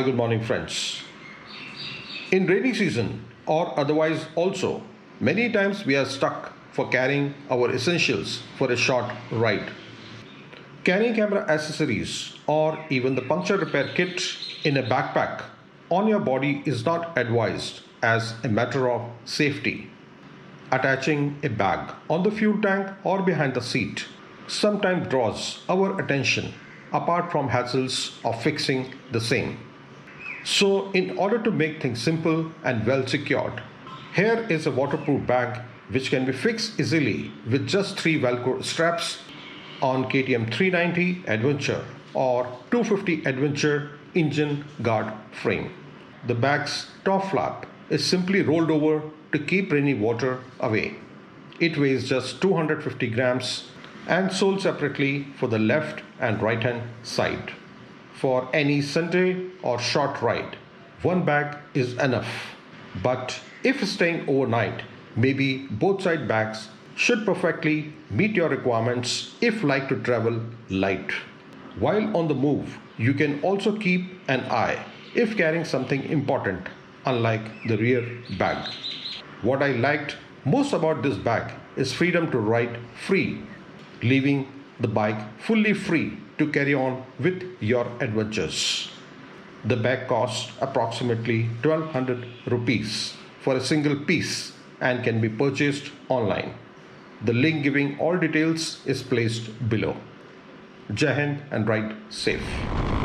Hi, good morning, friends. In rainy season or otherwise also, many times we are stuck for carrying our essentials for a short ride. Carrying camera accessories or even the puncture repair kit in a backpack on your body is not advised as a matter of safety. Attaching a bag on the fuel tank or behind the seat sometimes draws our attention apart from hassles of fixing the same. So, in order to make things simple and well secured, here is a waterproof bag which can be fixed easily with just three Velcro straps on KTM 390 Adventure or 250 Adventure engine guard frame. The bag's top flap is simply rolled over to keep rainy water away. It weighs just 250 grams and sold separately for the left and right hand side. For any Sunday or short ride, one bag is enough. But if staying overnight, maybe both side bags should perfectly meet your requirements if like to travel light. While on the move, you can also keep an eye if carrying something important, unlike the rear bag. What I liked most about this bag is freedom to ride free, leaving the bike fully free to carry on with your adventures. The bag costs approximately 1200 rupees for a single piece and can be purchased online. The link giving all details is placed below. Jai Hind and ride safe.